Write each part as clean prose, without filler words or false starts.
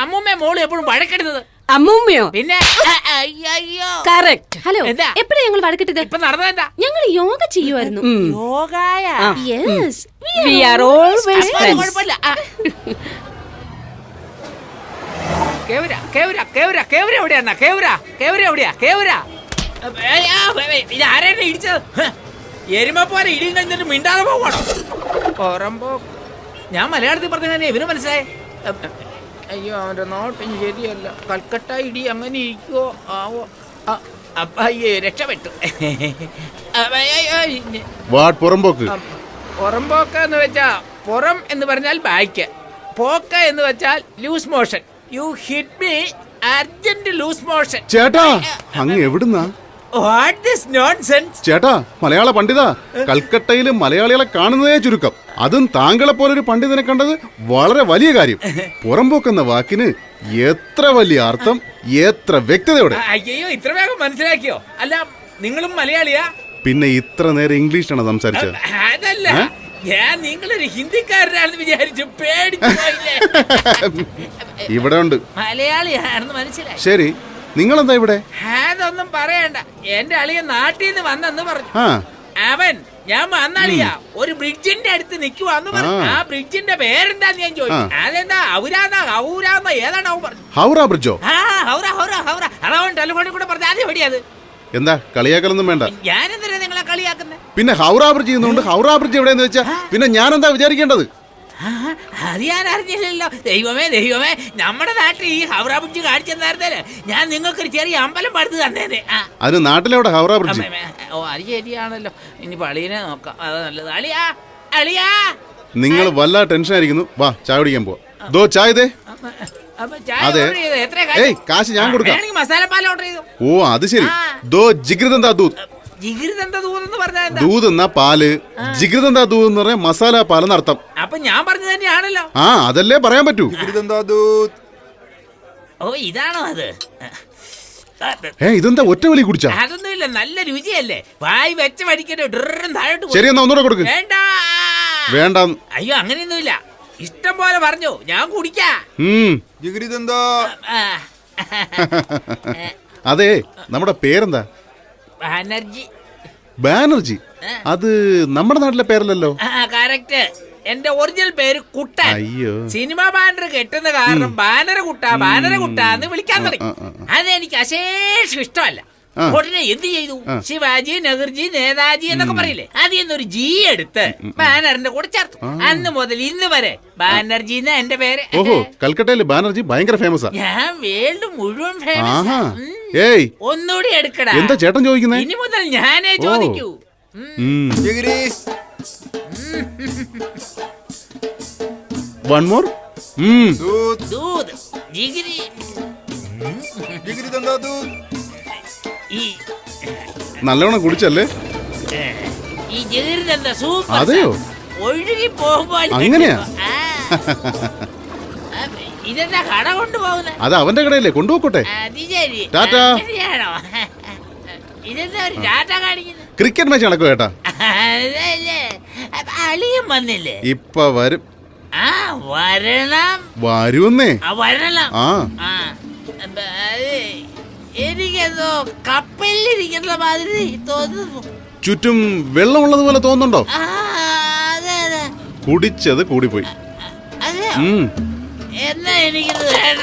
അമ്മൂമ്മ മോളും എപ്പോഴും വഴക്കെടുത്തത്? അമ്മൂമ്മയോ? പിന്നെ അയ്യോ കറക്റ്റ്. ഹലോ, എന്താ എപ്പോഴാ ഞങ്ങൾ വഴക്കിട്ടത്? ഇപ്പൊ നടന്നതെന്താ? ഞങ്ങൾ യോഗ ചെയ്യുമായിരുന്നു. യോഗായ? Yes, We are always friends. കുഴപ്പമില്ല. എവിടെയാ? ഇത് ആരാണ് ഇടിച്ചത്? എരുമ പോലെ ഇടിയും കഴിഞ്ഞിട്ട് മിണ്ടാതെ പോകണം. ഓരമ്പോ ഞാൻ മലയാളത്തിൽ പറഞ്ഞ ഇവന് മനസ്സിലായേ? അയ്യോ, അവന്റെ നോട്ടും ശരിയല്ല. കൽക്കട്ട ഇടി അങ്ങനെ ഇരിക്കുവോ ആവോ? അയ്യോ, രക്ഷപ്പെട്ടു. പുറമ്പോക്ക് എന്ന് വെച്ചാ പുറം എന്ന് പറഞ്ഞാൽ ബാക്ക്, പോക്ക് എന്ന് വെച്ചാൽ loose motion. You hit me, urgent loose motion. ചേട്ടാ, അങ്ങ് എവിടുന്നാ? What this nonsense? ചേട്ടാ, മലയാള പണ്ഡിത, കൽക്കട്ടയിൽ മലയാളികളെ കാണുന്നതേ ചുരുക്കം. അതും താങ്കളെ പോലൊരു പണ്ഡിതനെ കണ്ടത് വളരെ വലിയ കാര്യം. പുറമ്പോക്കെന്ന വാക്കിന് എത്ര വലിയ അർത്ഥം, എത്ര വ്യക്തതയോടെ. അയ്യോ, ഇത്ര വേഗം മനസ്സിലാക്കിയോ? അല്ല, നിങ്ങളും മലയാളിയാ? പിന്നെ ഇത്ര നേരം ഇംഗ്ലീഷാണ് സംസാരിച്ചത്? അതല്ല, ഞാൻ നിങ്ങളൊരു ഹിന്ദിക്കാരനാണെന്ന് വിചാരിച്ചു, പേടിച്ചു. ഇവിടെ ഉണ്ട്. മലയാളിയാണെന്ന് മനസ്സിലായി. ശരി, നിങ്ങളെന്താ ഇവിടെ? അതൊന്നും പറയണ്ട. എന്റെ അളിയ നാട്ടിൽ നിന്ന് വന്നെന്ന് പറഞ്ഞു. അവൻ ഞാൻ വന്നളിയാ ഒരു ബ്രിഡ്ജിന്റെ അടുത്ത് നിക്കുവാന്ന് പറഞ്ഞു. ആ ബ്രിഡ്ജിന്റെ പേരെന്താന്ന് ഞാൻ ചോദിച്ചു. അതെന്താ ഔരാന്നോ ഹൗരാന്നോ ഏതാണോ പറഞ്ഞു. ഹൗറ ബ്രിഡ്ജോ? അതവൻ ടെലിഫോണിൽ കൂടെ പറഞ്ഞു. അത് എവിടെയത്? എന്താ, കളിയാക്കലൊന്നും വേണ്ട. ഞാനെന്തിനാ നിങ്ങളെ കളിയാക്കുന്നത്? പിന്നെ ഹൗറ ബ്രിഡ്ജ് ചെയ്യുന്നുണ്ട്. ഹൗറ ബ്രിഡ്ജ് എവിടെയെന്ന് വെച്ചാ പിന്നെ ഞാൻ എന്താ വിചാരിക്കേണ്ടത്? അത് ഞാൻ അറിഞ്ഞില്ലല്ലോ. ദൈവമേ, നമ്മുടെ നാട്ടിൽ ഈ ഹൗറ ബ്രിഡ്ജ് കാണിച്ചെന്നായിരുന്നല്ലേ ഞാൻ നിങ്ങൾക്കൊരു ചെറിയ അമ്പലം പടുത്ത് തന്നേനെ. അത് നാട്ടിലെവിടെ ഹൗറ ബ്രിഡ്ജ്? ഓ, അത് ശരിയാണല്ലോ. ഇനി പളീനെ നോക്കാം, അത് നല്ലത്. അളിയാ, നിങ്ങൾ വല്ല ടെൻഷൻ ആയിരിക്കുന്നു. വാ, ചായ കുടിക്കാൻ പോവാ. ദോ ചായ ദേ. അതെ, ഏയ് കാശ് ഞാൻ കൊടുക്കാം. മസാലപ്പാൽ ഓർഡർ ചെയ്തു. ഓ, അത് ശരി. ദോ ജിഗ്രിതെന്താ ദൂത്. ദൂത് എന്നാ പാല്, ജിഗ്രിതെന്താ ദൂത് എന്ന് പറഞ്ഞാൽ മസാല പാലെന്ന് അർത്ഥം. അപ്പൊ ഞാൻ പറഞ്ഞു തന്നെയാണല്ലോ. അതല്ലേ പറയാൻ പറ്റൂ. ഓ, ഇതാണോ അത്? ഇതെന്താ ഒറ്റ വലി കുടിച്ചാ? അതൊന്നുമില്ല, നല്ല രുചിയല്ലേ. വായി വെച്ച വടിക്കട്ടെ. ശരി, എന്നാ ഒന്നുകൂടെ കൊടുക്ക്. വേണ്ട. അയ്യോ, അങ്ങനെയൊന്നുമില്ല. ഇഷ്ടം പോലെ പറഞ്ഞു, ഞാൻ കുടിക്കാ. അതെ, നമ്മുടെ പേരെന്താ? ബാനർജി. അത് നമ്മുടെ നാട്ടിലെ പേരല്ലല്ലോ. കറക്റ്റ്. എന്റെ ഒറിജിനൽ പേര് കുട്ടൻ. അയ്യോ, സിനിമ ബാനർ കെട്ടുന്ന കാരണം ബാനര കുട്ടാന്ന് വിളിക്കാൻ തുടങ്ങി. അതെനിക്ക് അശേഷം ഇഷ്ടമല്ല. ഉടനെ എന്ത് ചെയ്തു? ശിവാജി, നെഹ്റുജി, നേതാജി എന്നൊക്കെ പറയില്ലേ, അതിൽ നിന്നൊരു ജി എടുത്ത് ബാനറിന്റെ കൂടെ ചേർത്തു. അന്ന് മുതൽ ഇന്ന് വരെ ബാനർജി എന്ന എന്റെ പേര്. ഓഹോ, കൽക്കട്ടയില് ബാനർജി ഭയങ്കര ഫേമസ്. ഞാൻ വേൾഡ് മുഴുവൻ ഫേമസ്. ഒന്നുകൂടി എടുക്കടാ. എന്താ ചേട്ടൻ ചോദിക്കുന്നേ? ഇനി മുതൽ ഞാനേ ചോദിക്കൂ. One more. നല്ലോണം കുടിച്ചല്ലേ? അതെയോ? ഒഴുകി പോകുമ്പോൾ അങ്ങനെയാ? ഇതെന്താ കട കൊണ്ടുപോകുന്നത്? അത് അവന്റെ കടയല്ലേ, കൊണ്ടുപോക്കോട്ടെ. ടാറ്റാ. ഇതെന്താ ഒരു ടാറ്റ കാണിക്കുന്നത്? ക്രിക്കറ്റ് മാച്ച് നടക്കും ചേട്ടാ. അളിയും വന്നില്ലേ? ഇപ്പൊ വരും. വരണം. വരുന്നേ. വരണം. എനിക്കെന്തോ കപ്പലിരിക്കുന്ന മാതിരി തോന്നുന്നു. ചുറ്റും വെള്ളമുള്ളത് പോലെ തോന്നുന്നുണ്ടോ? അതെ. കുടിച്ചത് കൂടിപ്പോയി. എന്നാ എനിക്കിത് വേണ്ട.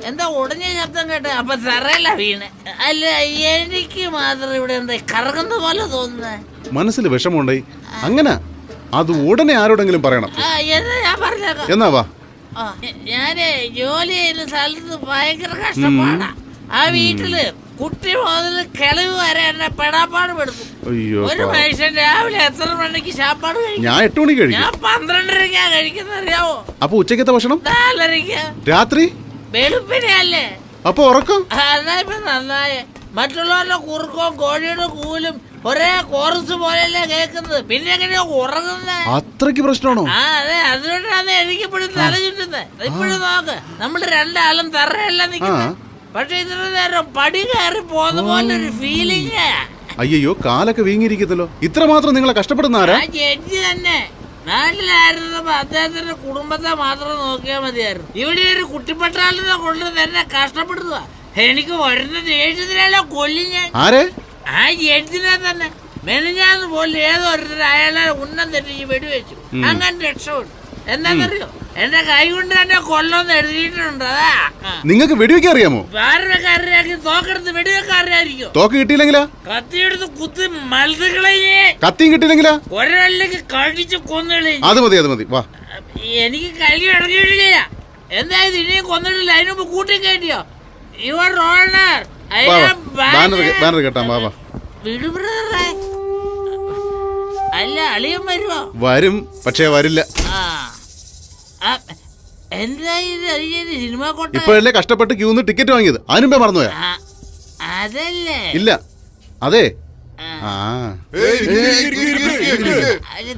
എന്താ ഉടഞ്ഞ ശബ്ദം കേട്ട? അപ്പൊ തറയല്ല വീണ്. അല്ല, എനിക്ക് മാത്രം ഇവിടെ എന്താ കറങ്ങുന്ന പോലെ തോന്നുന്നത്. മനസ്സിൽ വിഷമമുണ്ടായി. അങ്ങനെ അത് ഉടനെ ആരോടെങ്കിലും പറയണം. ഞാൻ പറഞ്ഞേക്കാം. എന്നാ വാ. ഞാന് ജോലി ചെയ്യുന്ന സ്ഥലത്ത് ഭയങ്കര കഷ്ടപ്പാടാ. ആ വീട്ടില് കുട്ടി മുതൽ കിളവ് വരെ എന്നെ പെടാപ്പാട് പെടുത്തും. ഒരു മനുഷ്യൻ രാവിലെ എത്ര മണിക്ക് ശാപ്പാട് കഴിക്കും? ഞാൻ 8 മണിക്ക് കഴിക്കും. ഞാൻ 12:30 കഴിക്കുന്ന അറിയാവോ? അപ്പൊ ഉച്ചക്കത്തെ ഭക്ഷണം 4:30. രാത്രി വെളുപ്പിനെയല്ലേ? അപ്പൊ ഉറക്കം? അതാ ഇപ്പൊ നന്നായേ. മറ്റുള്ളവരുടെ കുറുക്കവും കോഴിയുടെ കൂലും ഒരേ കോറസ് പോലെയല്ലേ കേൾക്കുന്നത്. പിന്നെ എങ്ങനെയാ ഉറങ്ങുന്നത്? അത്രയ്ക്ക് പ്രശ്നമാണോ? അതെ, അതുകൊണ്ടാണ് എനിക്ക് ഇപ്പോഴും തല ചുറ്റുന്നത്. ഇപ്പോഴും നോക്ക്, നമ്മള് രണ്ടാളും തറയല്ല നിൽക്കുന്നത്. പക്ഷെ ഇത്ര നേരം പടി കയറി പോകുന്ന പോലെ ഒരു ഫീലിംഗ്. അയ്യോ, കാലൊക്കെ വീങ്ങിയിരിക്കത്തല്ലോ. ഇത്ര മാത്രം നിങ്ങളെ കഷ്ടപ്പെടുന്ന ആരാ? ജഡ്ജി തന്നെ. നാട്ടിലായിരുന്നപ്പോ അദ്ദേഹത്തിന്റെ കുടുംബത്തെ മാത്രം നോക്കിയാൽ മതിയായിരുന്നു. ഇവിടെ ഒരു കുട്ടിപ്പട്ടാളിനെ കൊണ്ട് തന്നെ കഷ്ടപ്പെടുക. എനിക്ക് വരുന്ന ദേഷ്യത്തിനല്ലോ കൊല്ലി ഞാൻ. ആ ജഡ്ജിനെ തന്നെ മെനഞ്ഞാന്ന് പോലും ഏതോ ഒരു അയാളെ ഉന്നം തെറ്റി വെടിവെച്ചു. അങ്ങനെ രക്ഷപ്പെട്ടു. എന്താന്നറിയോ, എന്റെ കൈ കൊണ്ട് തന്നെ കൊല്ലൊന്ന് എഴുതിയിട്ടുണ്ട്. അതാ നിങ്ങൾക്ക് വെടിവെക്കാൻ അറിയാമോ? വേറൊരുകാരനാക്കി തോക്കെടുത്ത് വെടിവെക്കാറിയായിരിക്കും. തോക്ക് കിട്ടിയില്ലെങ്കിലാ? കത്തിയെടുത്ത് കുത്തി മത്സകളയെ. കത്തിയും കിട്ടിയില്ലെങ്കിലാ? ഒരാളിലേക്ക് കടിച്ച് കൊന്നുകളെ. അത് മതി വാ. എനിക്ക് കൈ ഇറങ്ങിയിട്ടില്ല. എന്തായത് ഇനിയും കൊന്നിട്ടില്ല. അതിന് മുമ്പ് കൂട്ടി കയറ്റിയോ? യുവർ ഓണർ ബാനർ കേട്ടാ. വാ വിടുബ്രദറെ. അല്ല അളിയൻ വരുമോ? വരും, പക്ഷേ വരില്ല. എന്താ ഇത്? സിനിമ കൊട്ട ഇപ്പോഴല്ലേ കഷ്ടപ്പെട്ട് ക്യൂന്ന് ടിക്കറ്റ് വാങ്ങിയത്, അതിനുമ്പേ മറന്നുപോയാ? അതല്ലേ? ഇല്ല, അതെ.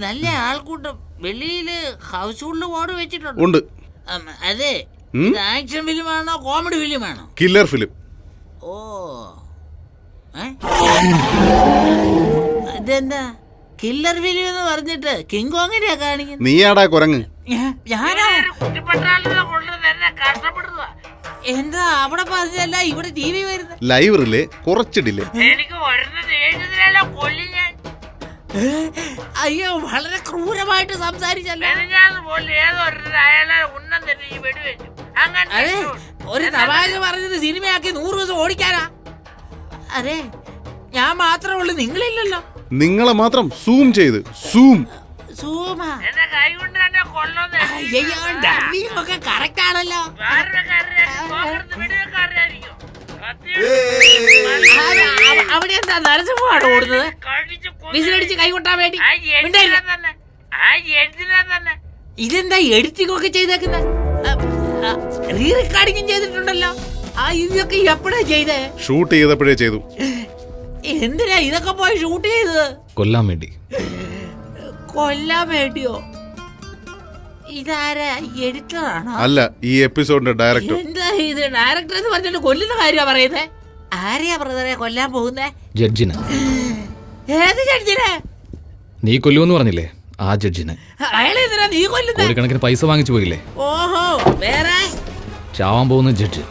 നല്ല ആൾക്കൂട്ടം. വെളിയില് ഹൗസ് ഹോൾഡ് ബോർഡ് വെച്ചിട്ടുണ്ട്. ഉണ്ട്. അതെ, ആക്ഷൻ ഫിലിമാണോ കോമഡി ഫിലിമാണോ? Killer film. ഓ, ഇതെന്താ കില്ലർ ഫിലിം എന്ന് പറഞ്ഞിട്ട് കിങ് കോങ്ങിനെയാ കാണിക്കുന്നത്? നീയാടാ കുരങ്ങ്. എന്താ അവിടെ പറഞ്ഞല്ല ഇവിടെ ടി വി വരുന്നത്? ലൈബ്രറിയിലെ കുറച്ചിടില്ലേ? എനിക്ക് അയ്യോ, വളരെ ക്രൂരമായിട്ട് സംസാരിച്ചല്ലോ. അതെ, ഒരു തമാശ പറഞ്ഞത് സിനിമയാക്കി 100 ദിവസം ഓടിക്കാനാ. അതെ, ഞാൻ മാത്രമേ ഉള്ളൂ, നിങ്ങളില്ലല്ലോ. നിങ്ങളെ മാത്രം സൂം ചെയ്ത് സൂം കറക്റ്റ് ആണല്ലോ. അവിടെ എന്താ നരസിംഹമാണ് ഓടുന്നത്? വിസിലടിച്ച് കൈകൊട്ടാൻ വേണ്ടി. ഇതെന്താ എഡിറ്റിംഗ് ഒക്കെ ചെയ്തേക്കുന്നത്? റീ റെക്കോർഡിംഗും ചെയ്തിട്ടുണ്ടല്ലോ. ഇതൊക്കെ എപ്പോഴാ ചെയ്തേ? ഷൂട്ട് ചെയ്തപ്പോഴേ ചെയ്തു. എന്തിനാ ഇതൊക്കെ പോയി ഷൂട്ട് ചെയ്തത്? കൊല്ലാൻ വേണ്ടി. കൊല്ലാൻ വേണ്ടിയോ? ഇതാരാ? എഡിറ്ററാണോ? അല്ല, ഈ എപ്പിസോഡിന്റെ ഡയറക്ടർ. എന്താ ഇത്? ഡയറക്ടർ എന്ന് പറഞ്ഞിട്ട് കൊല്ലുന്ന കാര്യമാ പറയുന്നേ. ആരെയാ ബ്രദറെ കൊല്ലാൻ പോകുന്നേ? ജഡ്ജിനെ. ഏത് ജഡ്ജിനെ? നീ കൊല്ലുമെന്ന് പറഞ്ഞില്ലേ, ആ ജഡ്ജിനെ. അയാളെ എന്തിനാ നീ കൊല്ലുന്നേ? കോടിക്കണക്കിന് പൈസ വാങ്ങിച്ചു പോയില്ലേ? ഓഹോ, വേറെ? ചാവാൻ പോകുന്ന ജഡ്ജ്,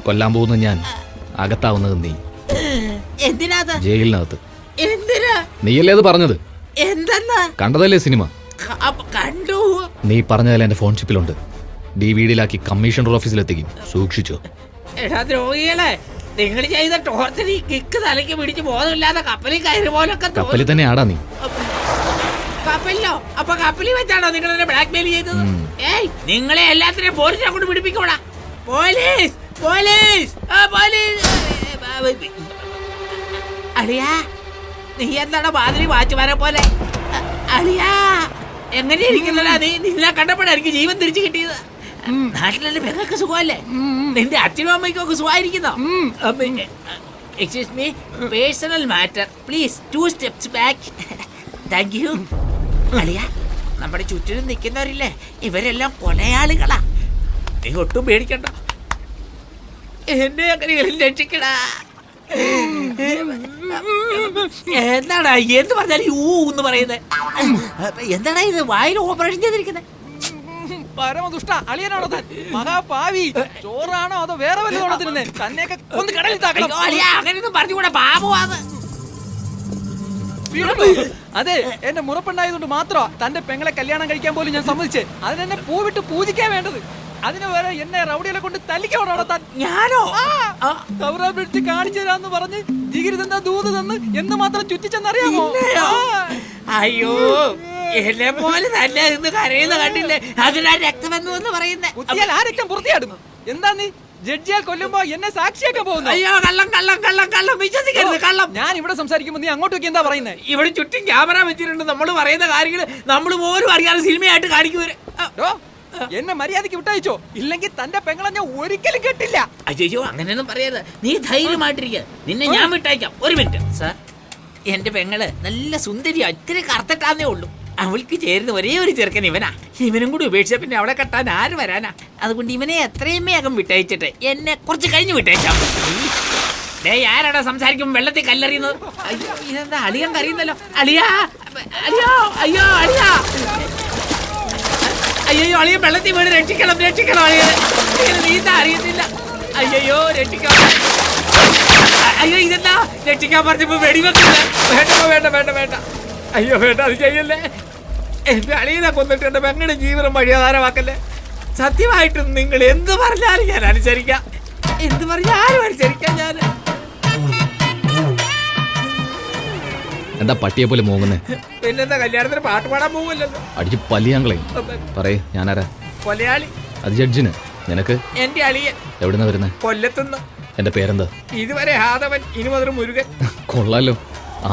കൊല്ലാൻ പോകുന്ന ഞാൻ, അകത്താവുന്നത് നീ. എന്തിനാ? ജയിലിനകത്ത്. എന്തിനാ? നീയല്ലേ അത് പറഞ്ഞത്? എന്തെന്നാ? കണ്ടതല്ലേ സിനിമ? കണ്ടു. നീ പറഞ്ഞതല്ലേ എന്റെ ഫോൺ ചിപ്പിലുണ്ട്. DVD-ലാക്കി കമ്മീഷണർ ഓഫീസിലെത്തിക്കും, സൂക്ഷിച്ചോ. എടാ ദ്രോഹികളെ, നിങ്ങൾ ചെയ്ത ടോർച്ചറി കിക്ക് തലയ്ക്ക് പിടിച്ച് ബോധമില്ലാതെ കപ്പലിൽ കയറി പോലൊക്കെ. കപ്പലിൽ തന്നെ ആടാ നീ. കപ്പലിലോ? അപ്പൊ കപ്പലിൽ വെച്ചാണോ നിങ്ങൾ എന്നെ ബ്ലാക്ക് മെയിൽ ചെയ്തത്? ഏയ്, നിങ്ങളെ എല്ലാത്തിനെയും പോലീസിനെ കൊണ്ട് പിടിപ്പിക്കൂടാ. Police police police. അളിയാ, നീ എന്താണ് മാതിരി വാച്ചുമാരെ പോലെ? അളിയാ, എങ്ങനെ ഇരിക്കുന്നല്ല നീ? നിന്നെ കണ്ടപ്പോഴായിരിക്കും ജീവൻ തിരിച്ചു കിട്ടിയത്. നാട്ടിലെ പെങ്ങൾക്ക് സുഖമല്ലേ? നിന്റെ അച്ഛനും അമ്മയ്ക്കും ഒക്കെ സുഖമായിരിക്കുന്നോ? Excuse me, personal matter please 2 steps back. Thank you. അളിയാ, നമ്മുടെ ചുറ്റിനും നിൽക്കുന്നവരില്ലേ, ഇവരെല്ലാം കൊലയാളികളാ. നീ ഒട്ടും പേടിക്കണ്ട, എന്നെ അങ്ങനെ രക്ഷിക്കടാ. എന്താടാ എന്ത് പറഞ്ഞാലും ഊന്ന് പറയുന്നത്? എന്താടാ ഇത് വായിൽ ഓപ്പറേഷൻ ചെയ്തിരിക്കുന്നത്? പരമദുഷ്ട അളിയനാണോ താൻ? മഹാപാവി. ചോറാണോ അതോ വേറെ വല്ലതാണോ തിരുന്നേ? തന്നെയൊക്കെ ഒന്ന് കടലിൽ താക്കണം. അങ്ങനെയൊന്നും പറഞ്ഞുകൂടെ, പാപമാണ്. അതെ, എന്റെ മുറപ്പെണ്ണായതുകൊണ്ട് മാത്രമാ തന്റെ പെങ്ങളെ കല്യാണം കഴിക്കാൻ പോലും ഞാൻ സമ്മതിച്ചേ. അതിനെന്നെ പൂവിട്ട് പൂജിക്കാൻ വേണ്ടത്. അതിന് വരെ എന്നെ റൗഡികളെ കൊണ്ട് തല്ലിക്കോടാണോ താൻ? ഞാനോ? കൗറാ പിടിച്ച് കാണിച്ചു തരാന്ന് പറഞ്ഞ് ജിഗിരിതെന്താ ദൂത് തന്ന് എന്ന് മാത്രം ചുറ്റിച്ചെന്നറിയാമോ? അയ്യോ, എന്നെ പോലെ തന്നെ ഇന്ന് കരയുന്ന കണ്ടില്ലേ? അതിനാ രക്തമെന്ന് എന്ന് പറയുന്നേ. കുത്തിയാൽ ആ രക്തം പുറത്തിയാടും. എന്താ നീ ജഡ്ജിയാൽ കൊല്ലുമ്പോ എന്നെ സാക്ഷിയൊക്കെ പോകുന്നു? അയ്യോ, കള്ളം കള്ളം കള്ളം കള്ളം, വിശ്വസിക്കരുത്, കള്ളം. ഞാൻ ഇവിടെ സംസാരിക്കുമ്പോ നീ അങ്ങോട്ടേക്ക് എന്താ പറയുന്നത്? ഇവിടെ ചുറ്റും ക്യാമറ വെച്ചിട്ടുണ്ട്. നമ്മൾ പറയുന്ന കാര്യങ്ങൾ നമ്മൾ പോലും അറിയാതെ സിനിമയായിട്ട് കാണിക്കുവരെ. എന്നെ മര്യാദക്ക് വിട്ടയച്ചോ, ഇല്ലെങ്കിൽ തന്റെ പെങ്ങളെ ഞാൻ ഒരിക്കലും കെട്ടില്ല. അയ്യോ, അങ്ങനെയൊന്നും പറയരുത്. നീ ധൈര്യമായിട്ടിരിക്കുക, നിന്നെ ഞാൻ വിട്ടയക്കാം. ഒരു മിനിറ്റ് സാർ. എന്റെ പെങ്ങള് നല്ല സുന്ദരിയാ, ഇത്തിരി കറുത്തിട്ടാന്നേ ഉള്ളൂ. അവൾക്ക് ചേരുന്ന ഒരേ ഒരു ചെറുക്കൻ ഇവനാ. ഇവനും കൂടി ഉപേക്ഷിച്ച പിന്നെ അവളെ കെട്ടാൻ ആര് വരാനാ? അതുകൊണ്ട് ഇവനെ എത്രയും വേഗം വിട്ടയച്ചിട്ട് എന്നെ കുറച്ച് കഴിഞ്ഞ് വിട്ടയച്ചാ. ആരാടാ സംസാരിക്കുമ്പോ വെള്ളത്തിൽ കല്ലെറിയുന്നത്? അയ്യോ, ഇതെന്താ അളിയൻ കറിയുന്നല്ലോ? അളിയാ, അയ്യോ, അയ്യോ, അളിയാ. അയ്യോ അളിയൻ വെള്ളത്തിൽ വീട് രക്ഷിക്കണം രക്ഷിക്കണം അളിയൻ നീന്താ അറിയത്തില്ല അയ്യോ രക്ഷിക്കണം അയ്യോ ഇതെന്താ രക്ഷിക്കാൻ പറഞ്ഞപ്പോ വെടിവെക്കില്ല വേണ്ട വേണ്ട വേണ്ട വേണ്ട അയ്യോ വേണ്ട അത് ചെയ്യല്ലേ എന്റെ അളിയനെ കൊന്നിട്ട് എന്റെ പെങ്ങളുടെ ജീവനം വഴിയാധാരമാക്കല്ലേ സത്യമായിട്ടും നിങ്ങൾ എന്ത് പറഞ്ഞാലും ഞാൻ അനുസരിക്കാം എന്ത് പറഞ്ഞാലും അനുസരിക്കാം ഞാൻ എന്താ പട്ടിയെ പോലെ മോങ്ങുന്നേ? പിന്നെന്താ കല്യാണത്തിന് പാട്ട് പാടാൻ പോവില്ലല്ലോ അടിച്ച് പല്ലിയാങ്കളയും പറയേ ഞാനാരാ? കൊലയാളി അത് ജഡ്ജിന്. നിനക്ക്? എന്റെ അളിയൻ. എവിടുന്നാ വരുന്നേ? കൊല്ലത്തുനിന്ന്. എന്റെ പേരെന്താ? ഇതുവരെ ഹാദവൻ, ഇനി മുതൽ മുരുകൻ. കൊള്ളാലോ,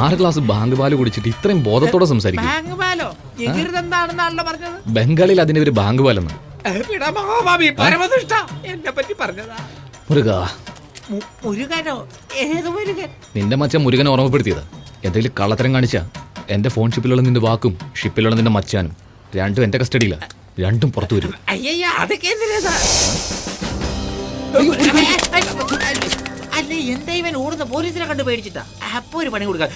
6 ഗ്ലാസ് ബാങ്ക് പാല് കുടിച്ചിട്ട് ഇത്രയും ബോധത്തോടെ സംസാരിക്കും. ബാങ്ക് പാലോ? എന്താണെന്നാണല്ലോ പറഞ്ഞത്. ബംഗാളിൽ അതിന്റെ ഒരു ബാങ്ക് പാലെന്ന്. പരമദുഷ്ട എന്നെ പറ്റി പറഞ്ഞതാ. മുരുക. മുരുകനോ? ഏത് മുരുകൻ? നിന്റെ മച്ചാൻ മുരുകനെ ഓർമ്മപ്പെടുത്തിയതാ. എന്തെങ്കിലും കള്ളത്തരം കാണിച്ചാ എന്റെ ഫോൺ ഷിപ്പിലുള്ള നിന്റെ വാക്കും ഷിപ്പിലുള്ള നിന്റെ മച്ചാനും രണ്ടും എന്റെ കസ്റ്റഡിയിലാ. രണ്ടും പുറത്തു വരും. അയ്യ അതൊക്കെ എന്തിനാ? അല്ല എന്താ ഇവൻ ഓടുന്ന പോലീസിനെ കണ്ട് പേടിച്ചിട്ടാ? അപ്പൊ ഒരു പണി കൊടുക്കാം.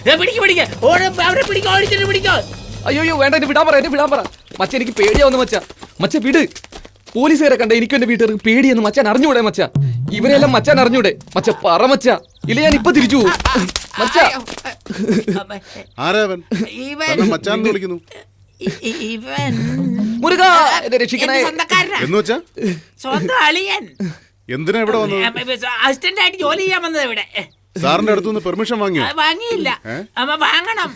അയ്യോ വേണ്ട, എന്നെ വിടാൻ പറ, എന്നെ വിടാൻ പറ. മച്ച എനിക്ക് പേടിയാവുന്നു മച്ച. മച്ച വിട്. പോലീസുകാരെ കണ്ട എനിക്കും എന്റെ വീട്ടുകാർക്ക് പേടിയെന്ന് മച്ചാൻ അറിഞ്ഞൂടെ മച്ച? ഇവരെല്ലാം മച്ചാൻ അറിഞ്ഞൂടെ മച്ച? പറ മച്ച, ഇല്ല ഞാൻ ഇപ്പൊ തിരിച്ചു പോകും മച്ച. ആരാവൻ മച്ചാന്ന് വിളിക്കുന്നു? ഇവൻ മുരുക എന്നെ രക്ഷിക്കണേ. എന്ന് വെച്ചാ സ്വന്തം അളിയൻ. എന്തിനാ ഇവിടെ വന്നത്? അസിസ്റ്റന്റ് ആയിട്ട് ജോലി ചെയ്യാൻ വന്നത് ഇവിടെ. സാറിന്റെ അടുത്തുനിന്ന് പെർമിഷൻ വാങ്ങിയോ? വാങ്ങിയില്ല. അമ്മ വാങ്ങണം.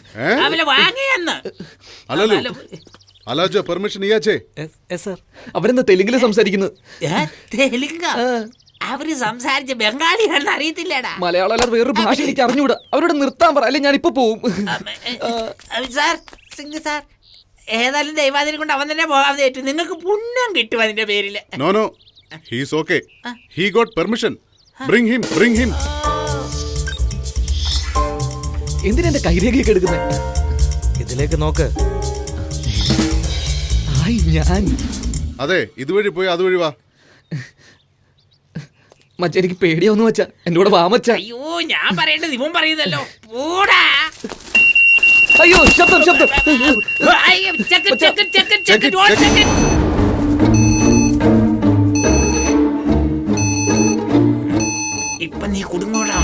അവലെ വാങ്ങിയെന്ന്. അല്ലല്ലോ അലാജോ പെർമിഷൻ ഇയാച്ചേ. അവരെന്താ തെലുങ്കില് സംസാരിക്കുന്നത്? തെലുങ്ക? അവര് സംസാരിച്ച ബംഗാളിയാണെന്ന് അറിയത്തില്ലടാ. മലയാളം അല്ലാതെ വേറൊരു ഭാഷ എനിക്ക് അറിഞ്ഞൂടാ. അവരോട് നിർത്താൻ പറ, അല്ലെ ഞാൻ ഇപ്പൊ പോവും. സാർ സിംഗ് സാർ, ഏതായാലും ദൈവാദിനെ കൊണ്ട് അവൻ തന്നെ പോകാതെ ഏറ്റു. നിങ്ങൾക്ക് പുണ്യം കിട്ടും അതിന്റെ പേരില്. No no, he's okay. He got permission. Bring him, bring him. എന്തിനാ എന്റെ കൈരേഖയൊക്കെ എടുക്കുന്നേ? ഇതിലേക്ക് നോക്ക്. ഞാൻ അതെ, ഇതുവഴി പോയി അതുവഴി വാ. മച്ച എനിക്ക് പേടിയാവുന്നു മച്ച, എന്റെ കൂടെ വാ മച്ച. അയ്യോ ഞാൻ പറയേണ്ടത് ഇവൻ പറയുന്നല്ലോ. പോടാ. അയ്യോ ശബ്ദം ശബ്ദം. ഇപ്പൊ നീ കുടുങ്ങോടാ.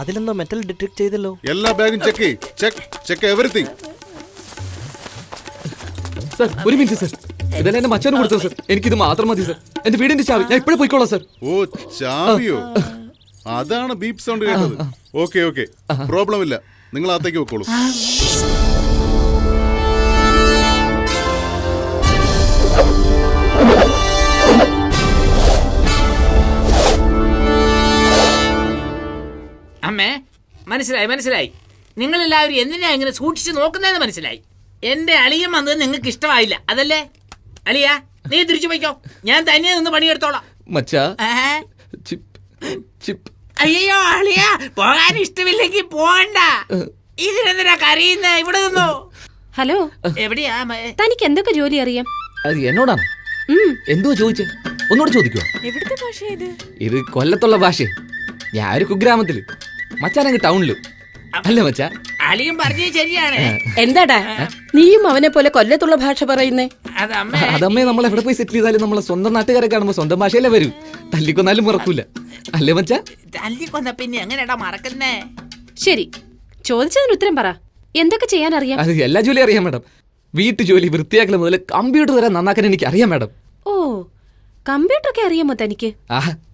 അതിലെന്തോ മെറ്റൽ ഡിറ്റക്ട് ചെയ്തല്ലോ. എല്ലാ ബാഗും ചെക്ക് ചെക്ക് എവറിത്തിങ്. സർ ഒരു മിനിറ്റ് സർ, ഇതെല്ലാം എന്റെ മച്ചാനും കൊടുത്തത് സർ. എനിക്കിത് മാത്രം മതി സർ. എന്റെ വീടിന്റെ ചാവി ഞാൻ ഇപ്പോഴേ പോയിക്കോളാം സർ. ഓ ചാവിയോ? അതാണ് ബീപ്പ് സൗണ്ട് കേട്ടത്. ഓക്കെ ഓക്കെ, പ്രോബ്ലം ഇല്ല. നിങ്ങൾ അകത്തേക്ക് വെക്കോളൂ. അമ്മേ മനസ്സിലായി മനസ്സിലായി. നിങ്ങളെല്ലാവരും എന്തിനാ ഇങ്ങനെ സൂക്ഷിച്ച് നോക്കുന്നതെന്ന് മനസ്സിലായി. എന്റെ അളിയൻ വന്നത് നിങ്ങൾക്ക് ഇഷ്ടമായില്ല, അതല്ലേ? അളിയ നീ തിരിച്ചു പോയിക്കോ, ഞാൻ തന്നെ നിന്ന് പണിയെടുത്തോളാം. മച്ചാ അയ്യോ അളിയ, പോകാൻ ഇഷ്ടമില്ലെങ്കിൽ പോകണ്ട. ഇതിനെന്തിനാ കരയുന്നേ? ഇവിടെ നിന്നോ. ഹലോ, എവിടെയാ? തനിക്ക് എന്തൊക്കെ ജോലി അറിയാം? അത് എന്നോടാണ്. എന്തുവാ ചോദിച്ചേ? ഒന്നുകൂടെ ചോദിക്കുവോ? എവിടുത്തെ ഭാഷ ഇത്? ഇത് കൊല്ലത്തുള്ള ഭാഷ. ഞാൻ ഒരു കുഗ്രാമത്തില്, മച്ചാനങ്ങ് ടൗണില്. അല്ലേ മച്ചാ? അളിയും പറഞ്ഞത് ശരിയാണ്. എന്താടാ നീയും അവനെ പോലെ കൊല്ലത്തുള്ള ഭാഷ പറയുന്നേ? അതമ്മേ, നമ്മൾ എവിടെ പോയി സെറ്റിൽ ചെയ്താലും നമ്മളെ സ്വന്തം നാട്ടുകാരെ കാണുമ്പോ സ്വന്തം ഭാഷയല്ലേ വരൂ. തല്ലിക്കൊന്നാലും മറക്കൂല, അല്ലേ മച്ചാ? തല്ലിക്കൊന്ന പിന്നെ എങ്ങനെയാടാ മറക്കുന്നേ? ശരി, ചോദിച്ചതിന് ഉത്തരം പറ. എന്തൊക്കെ ചെയ്യാൻ അറിയാം? അത് എല്ലാ ജോലി അറിയാം മാഡം. വീട്ടു ജോലി വൃത്തിയാക്കൽ മുതൽ കമ്പ്യൂട്ടർ വരെ നന്നാക്കാൻ എനിക്ക് അറിയാം മാഡം. ഓ, കമ്പ്യൂട്ടർ ഒക്കെ അറിയാമോ തനിക്ക്?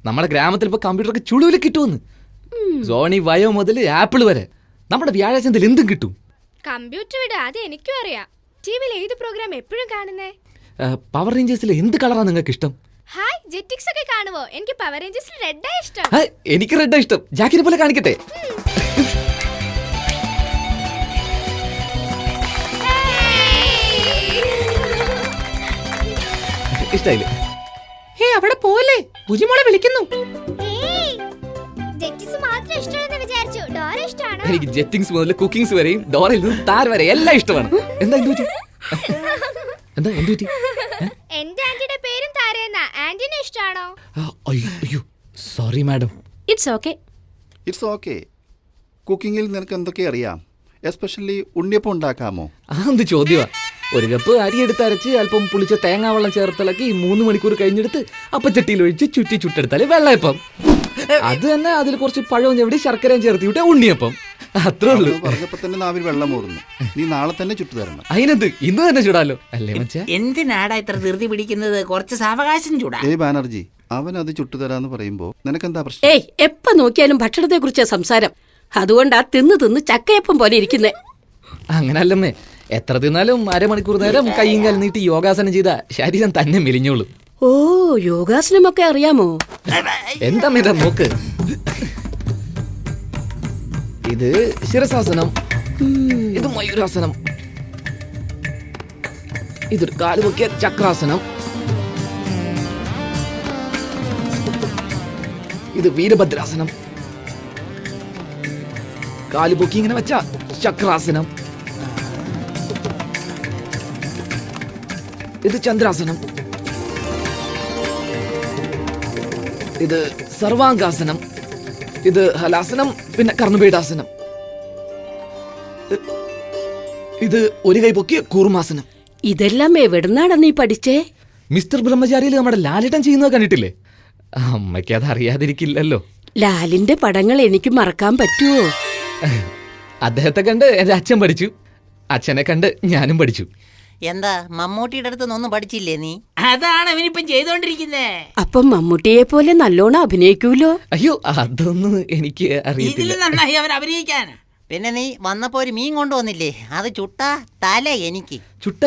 നമ്മുടെ ഗ്രാമത്തിൽ ഇപ്പൊ കമ്പ്യൂട്ടർ ഒക്കെ ചുളുവിൽ കിട്ടുമെന്ന്. സോണി വയോ മുതൽ ആപ്പിൾ വരെ നമ്മുടെ വ്യാഴാഴ്ചയിൽ എന്തും കിട്ടും. കമ്പ്യൂട്ടർ വിട, അത് എനിക്കും അറിയാം. ടിവിയിൽ ഏത് പ്രോഗ്രാം എപ്പോഴും കാണുന്നേ? പവർ റേഞ്ചേഴ്സിൽ എന്ത് കളറാണ് നിങ്ങൾക്ക് ഇഷ്ടം? ഹായ്, ജെറ്റിക്സ് ഒക്കെ കാണുവോ? എനിക്ക് പവർ റേഞ്ചേഴ്സിൽ റെഡാ ഇഷ്ടം. എനിക്ക് റെഡാ ഇഷ്ടം. ജാക്കിനെ പോലെ കാണിക്കട്ടെ? ഇഷ്ടായില്ലേ? അവിടെ പോലെ ബുജിമോളെ വിളിക്കുന്നു. എനിക്ക് ജെറ്റിങ്സ് മുതൽ കുക്കിങ്സ് വരെയും ഡോറയിൽ നിന്ന് താര വരെ എല്ലാം ഇഷ്ടമാണ്. എന്താ എന്ത് എന്റെ ആന്റിയുടെ പേരും താരയെന്നാ. ആന്റിനെ ഇഷ്ടാണോ? അയ്യോ sorry madam. It's okay. It's okay. കുക്കിങ്ങിൽ നിനക്ക് എന്തൊക്കെ അറിയാം? എസ്പെഷ്യലി ഉണ്ണിയപ്പം ഉണ്ടാക്കാമോ? എന്ത് ചോദ്യമാ. ഒരു കപ്പ് അരി എടുത്ത് അരച്ച് അല്പം പുളിച്ച തേങ്ങാവെള്ളം ചേർത്തിളക്കി 3 മണിക്കൂർ കഴിഞ്ഞെടുത്ത് അപ്പച്ചട്ടിയിൽ ഒഴിച്ച് ചുറ്റി ചുട്ടെടുത്താൽ വെള്ളയപ്പം. അത് തന്നെ അതിൽ കുറച്ച് പഴവും ചെവിടി ശർക്കരയും ചേർത്ത് വിട്ട ഉണ്ണിയപ്പം. അത്രേ ഉള്ളൂ. പറഞ്ഞപ്പോ തന്നെ നാവിൽ വെള്ളം ഓടുന്നു. നീ നാളെ തന്നെ ചുട്ടു തരണം. അതിനെന്ത്, ഇന്ന് തന്നെ ചൂടാലോ അല്ലേ മച്ചാ? എന്തിനാടാ ഇത്ര ധൃതി പിടിക്കുന്നത്? കുറച്ച് സാവകാശം ചൂടാ. ബാനർജി, അവൻ അത് ചുട്ടുതരാന്ന് പറയുമ്പോ നിനക്കെന്താ പ്രശ്നം? ഏയ്, എപ്പ നോക്കിയാലും ഭക്ഷണത്തെ കുറിച്ചാ സംസാരം. അതുകൊണ്ടാ തിന്ന് ചക്കയപ്പം പോലെ ഇരിക്കുന്നേ. അങ്ങനല്ലമ്മേ, എത്ര തിന്നാലും അരമണിക്കൂർ നേരം കൈയും കാലും നീട്ടി യോഗാസനം ചെയ്ത ശരീരം തന്നെ മെലിഞ്ഞോളും. ഓ, യോഗാസനമൊക്കെ അറിയാമോ? എന്താ ഇതാ നോക്ക്. ഇത് ശിരസാസനം, ഇത് മയൂരാസനം, ഇതൊരു കാലുപൊക്കിയ ചക്രാസനം, ഇത് വീരഭദ്രാസനം, കാലുപൊക്കി ഇങ്ങനെ വെച്ച ചക്രാസനം, ഇത് ചന്ദ്രാസനം, ഇത് സർവാംഗാസനം, ഇത് ഹലാസനം, പിന്നെ കർണപീഠാസനം, ഇത് ഒരു കൈ പൊക്കിയ കൂർമാസനം. ഇതെല്ലാം എവിടുന്നാടാ നീ പഠിച്ചേ? മിസ്റ്റർ ബ്രഹ്മചാരിയിൽ നമ്മുടെ ലാലിട്ടൻ ചെയ്യുന്നത് കണ്ടിട്ടില്ലേ? അമ്മയ്ക്ക് അത് അറിയാതിരിക്കില്ലല്ലോ. ലാലിന്റെ പടങ്ങൾ എനിക്ക് മറക്കാൻ പറ്റുമോ? അദ്ദേഹത്തെ കണ്ട് എന്റെ അച്ഛൻ പഠിച്ചു, അച്ഛനെ കണ്ട് ഞാനും പഠിച്ചു. എന്താ മമ്മൂട്ടിയുടെ അടുത്തൊന്നും പഠിച്ചില്ലേ നീ? അതാണ് അവനിപ്പം ചെയ്തോണ്ടിരിക്കുന്നേ. അപ്പം മമ്മൂട്ടിയെ പോലെ നല്ലോണം അഭിനയിക്കൂലോ? അയ്യോ, അതൊന്നും എനിക്ക് ഇതിൽ അറിയത്തില്ല. നന്നായി അവൻ അഭിനയിക്കാനാ. പിന്നെ നീ വന്നപ്പോ ഒരു മീൻ കൊണ്ടുവന്നില്ലേ? അത് ചുട്ടാ തല എനിക്ക്. ചുട്ട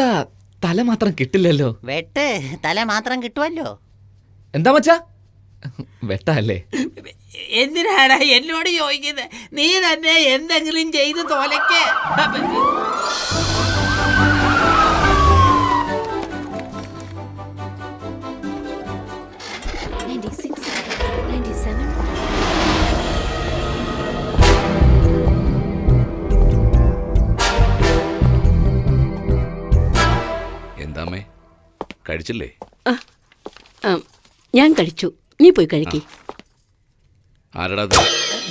തല മാത്രം കിട്ടില്ലല്ലോ. വെട്ട് തല മാത്രം കിട്ടുമല്ലോ. എന്താ മച്ചാ, വെട്ടല്ലേ? എന്തിനാടാ എന്നോട് ചോദിക്കുന്നത്? നീ തന്നെ എന്തെങ്കിലും ചെയ്ത് തോലയ്ക്ക്. എന്താമ്മേ, കഴിച്ചില്ലേ? ഞാൻ കഴിച്ചു, നീ പോയി കഴിക്കി. ആരടാ?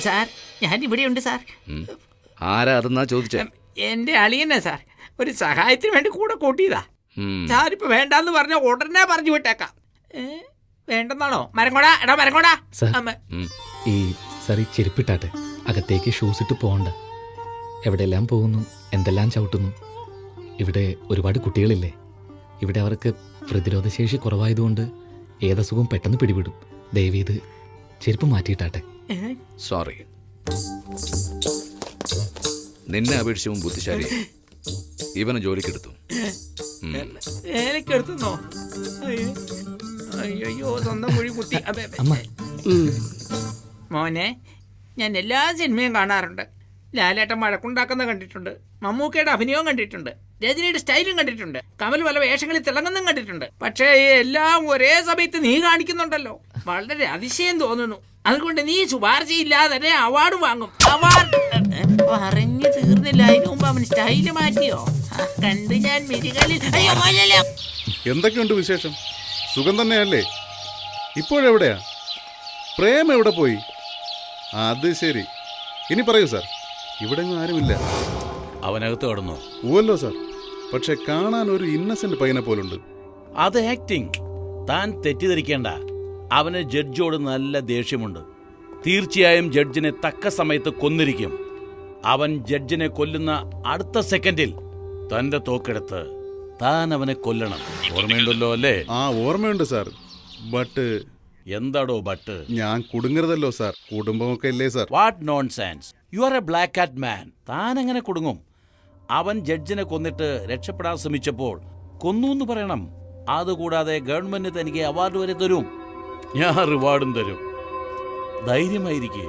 സാർ, ഞാൻ ഇവിടെയുണ്ട് സാർ. ആരാ അതെന്നാ ചോദിച്ചേ? എന്റെ അളിയനെ സാർ, ഒരു സഹായത്തിന് വേണ്ടി കൂടെ കൂട്ടിയതാ. സാറിപ്പോ വേണ്ടാന്ന് പറഞ്ഞ ഉടനെ പറഞ്ഞു വിട്ടേക്കാം. വേണ്ടെന്നാണോ? മരങ്ങോടാ, എടാ മരങ്ങോടാ. ഈ സറി ചെരുപ്പിട്ടാട്ടെ, അകത്തേക്ക് ഷൂസ് ഇട്ട് പോകണ്ട. എവിടെയെല്ലാം പോകുന്നു, എന്തെല്ലാം ചവിട്ടുന്നു. ഇവിടെ ഒരുപാട് കുട്ടികളില്ലേ, ഇവിടെ അവർക്ക് പ്രതിരോധശേഷി കുറവായതുകൊണ്ട് ഏതസുഖവും പെട്ടെന്ന് പിടിപെടും. ദയവേത് ചെരുപ്പ് മാറ്റിയിട്ടാട്ടെ. സോറി, നിന്നെ അപേക്ഷിച്ചും ബുദ്ധിശാലി. ഇവനെ ജോലിക്കെടുത്തു. എനിക്കെടുത്തുന്നോ? അയ്യോ, സ്വന്തം കുഴി കുത്തി. മോനെ, ഞാൻ എല്ലാ സിനിമയും കാണാറുണ്ട്. ലാലേട്ടൻ വഴക്കുണ്ടാക്കുന്ന കണ്ടിട്ടുണ്ട്, മമ്മൂക്കയുടെ അഭിനയവും കണ്ടിട്ടുണ്ട്, രജനിയുടെ സ്റ്റൈലും കണ്ടിട്ടുണ്ട്, കമൽ പല വേഷങ്ങളിൽ തിളങ്ങുന്നതും കണ്ടിട്ടുണ്ട്. പക്ഷേ എല്ലാം ഒരേ സമയത്ത് നീ കാണിക്കുന്നുണ്ടല്ലോ, വളരെ അതിശയം തോന്നുന്നു. അതുകൊണ്ട് നീ ശുപാർശയില്ലാതെ തന്നെ അവാർഡ് വാങ്ങും. അവാർഡ് പറഞ്ഞു തീർന്നില്ല, അതിനു മുമ്പ് അവൻ സ്റ്റൈല് മാറ്റിയോ? കണ്ട് ഞാൻ മിരികളിൽ. എന്തൊക്കെയുണ്ട് വിശേഷം? സുഖം തന്നെയല്ലേ? ഇപ്പോഴെവിടെയാ? പ്രേം എവിടെ പോയി? അത് ശരി, ഇനി പറയൂ സാർ. ഇവിടെ ആരുമില്ല. അവനകത്ത് കടന്നു. ഓല്ലോ സാർ, പക്ഷെ കാണാൻ ഒരു ഇന്നസെന്റ് പയ്യനെ പോലുണ്ട്. അത് ആക്ടിങ്. താൻ തെറ്റിദ്ധരിക്കേണ്ട. അവന് ജഡ്ജോട് നല്ല ദേഷ്യമുണ്ട്. തീർച്ചയായും ജഡ്ജിനെ തക്ക സമയത്ത് കൊന്നിരിക്കും. അവൻ ജഡ്ജിനെ കൊല്ലുന്ന അടുത്ത സെക്കൻഡിൽ തന്റെ തോക്കെടുത്ത് താൻ അവനെ കൊല്ലണം. ഓർമ്മയുണ്ടല്ലോ അല്ലേ? ഓർമ്മയുണ്ട് സാർ. ബട്ട് എന്താടോ ബട്ട്? ഞാൻ കുടുങ്ങരുതല്ലോ സാർ, കുടുംബമൊക്കെ ഇല്ലേ sir? What nonsense, you are a black cat man. താൻ എങ്ങനെ കുടുങ്ങും? അവൻ ജഡ്ജിനെ കൊന്നിട്ട് രക്ഷപ്പെടാൻ ശ്രമിച്ചപ്പോൾ കൊന്നു എന്ന് പറയണം. അതുകൂടാതെ ഗവൺമെന്റ് തനിക്ക് അവാർഡ് വരെ തരും. ഞാൻ റിവാർഡും തരും. ധൈര്യമായിരിക്കേ.